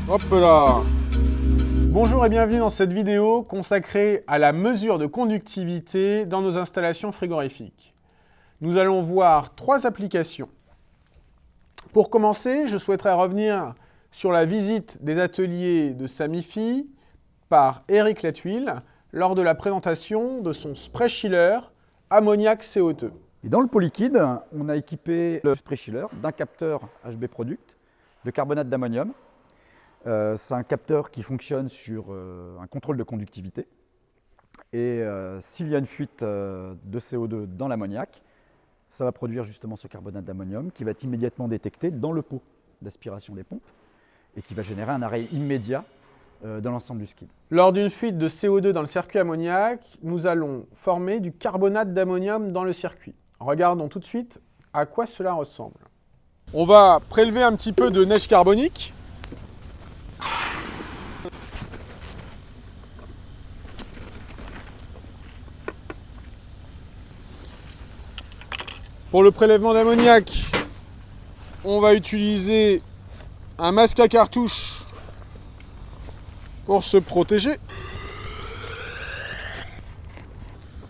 Hop là! Bonjour et bienvenue dans cette vidéo consacrée à la mesure de conductivité dans nos installations frigorifiques. Nous allons voir 3 applications. Pour commencer, je souhaiterais revenir sur la visite des ateliers de Samifi par Éric Lathuile lors de la présentation de son spray chiller ammoniac CO2. Et dans le pot liquide, on a équipé le spray chiller d'un capteur HB Product de carbonate d'ammonium. C'est un capteur qui fonctionne sur un contrôle de conductivité. Et s'il y a une fuite de CO2 dans l'ammoniac, ça va produire justement ce carbonate d'ammonium qui va être immédiatement détecté dans le pot d'aspiration des pompes et qui va générer un arrêt immédiat dans l'ensemble du skid. Lors d'une fuite de CO2 dans le circuit ammoniac, nous allons former du carbonate d'ammonium dans le circuit. Regardons tout de suite à quoi cela ressemble. On va prélever un petit peu de neige carbonique. Pour le prélèvement d'ammoniac, on va utiliser un masque à cartouche pour se protéger.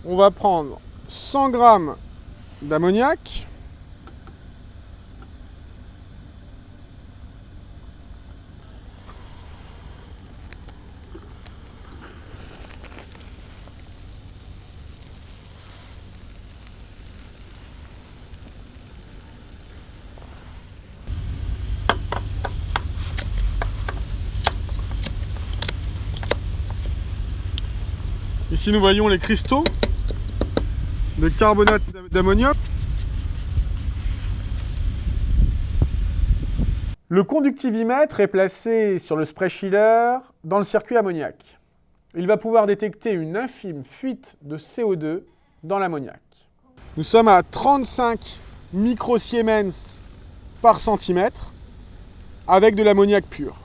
On va prendre 100 g d'ammoniac. Ici, nous voyons les cristaux de carbonate d'ammonium. Le conductivimètre est placé sur le spray chiller dans le circuit ammoniac. Il va pouvoir détecter une infime fuite de CO2 dans l'ammoniac. Nous sommes à 35 microsiemens par centimètre avec de l'ammoniac pur.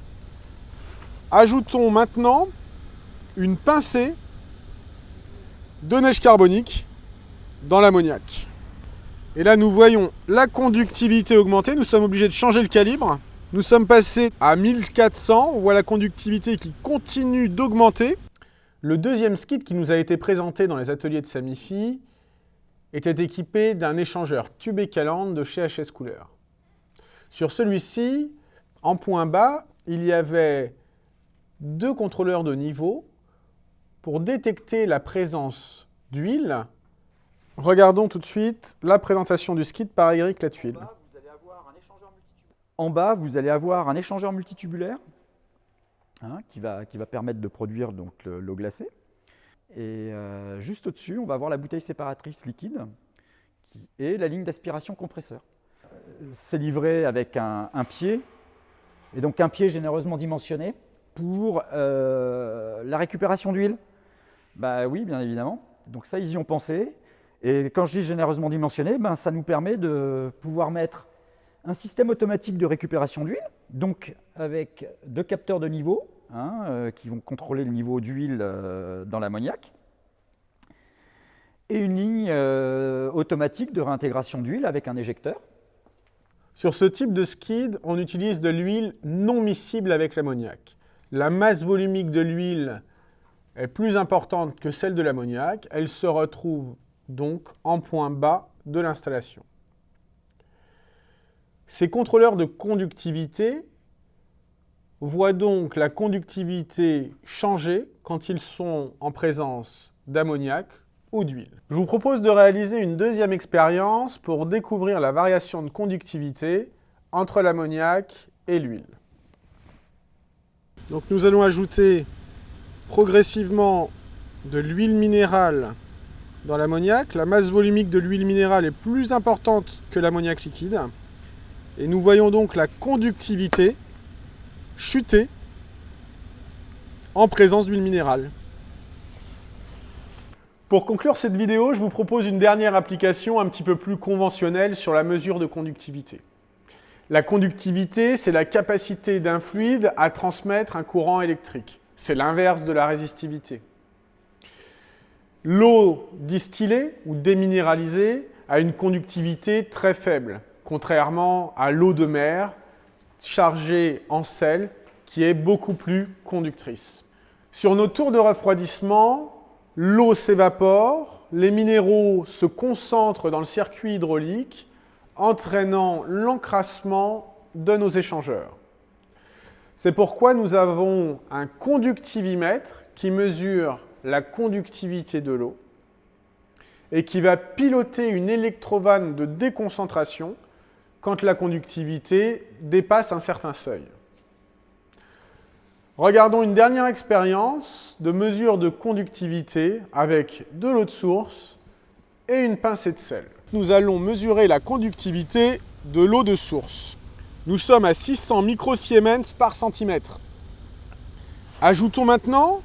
Ajoutons maintenant une pincée de neige carbonique dans l'ammoniac. Et là, nous voyons la conductivité augmenter. Nous sommes obligés de changer le calibre. Nous sommes passés à 1400. On voit la conductivité qui continue d'augmenter. Le deuxième skid qui nous a été présenté dans les ateliers de Samifi était équipé d'un échangeur tubé calandre de chez HS Couleur. Sur celui-ci, en point bas, il y avait 2 contrôleurs de niveau pour détecter la présence d'huile. Regardons tout de suite la présentation du skid par Éric Lathuile. En bas, vous allez avoir un échangeur multitubulaire qui va permettre de produire donc l'eau glacée. Et juste au-dessus, on va avoir la bouteille séparatrice liquide et la ligne d'aspiration compresseur. C'est livré avec un pied, et donc un pied généreusement dimensionné pour la récupération d'huile. Bah oui, bien évidemment. Donc ça, ils y ont pensé. Et quand je dis généreusement dimensionné, ça nous permet de pouvoir mettre un système automatique de récupération d'huile, donc avec 2 capteurs de niveau qui vont contrôler le niveau d'huile dans l'ammoniac, et une ligne automatique de réintégration d'huile avec un éjecteur. Sur ce type de skid, on utilise de l'huile non miscible avec l'ammoniac. La masse volumique de l'huile est plus importante que celle de l'ammoniac. Elle se retrouve donc en point bas de l'installation. Ces contrôleurs de conductivité voient donc la conductivité changer quand ils sont en présence d'ammoniac ou d'huile. Je vous propose de réaliser une deuxième expérience pour découvrir la variation de conductivité entre l'ammoniac et l'huile. Donc nous allons ajouter progressivement de l'huile minérale dans l'ammoniac. La masse volumique de l'huile minérale est plus importante que l'ammoniac liquide. Et nous voyons donc la conductivité chuter en présence d'huile minérale. Pour conclure cette vidéo, je vous propose une dernière application un petit peu plus conventionnelle sur la mesure de conductivité. La conductivité, c'est la capacité d'un fluide à transmettre un courant électrique. C'est l'inverse de la résistivité. L'eau distillée ou déminéralisée a une conductivité très faible, contrairement à l'eau de mer chargée en sel qui est beaucoup plus conductrice. Sur nos tours de refroidissement, l'eau s'évapore, les minéraux se concentrent dans le circuit hydraulique, entraînant l'encrassement de nos échangeurs. C'est pourquoi nous avons un conductivimètre qui mesure la conductivité de l'eau et qui va piloter une électrovanne de déconcentration quand la conductivité dépasse un certain seuil. Regardons une dernière expérience de mesure de conductivité avec de l'eau de source et une pincée de sel. Nous allons mesurer la conductivité de l'eau de source. Nous sommes à 600 microsiemens par centimètre. Ajoutons maintenant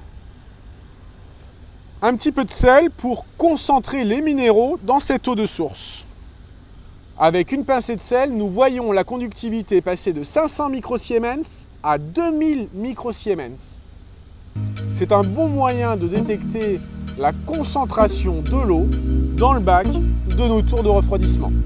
un petit peu de sel pour concentrer les minéraux dans cette eau de source. Avec une pincée de sel, nous voyons la conductivité passer de 500 microsiemens à 2000 microsiemens. C'est un bon moyen de détecter la concentration de l'eau dans le bac de nos tours de refroidissement.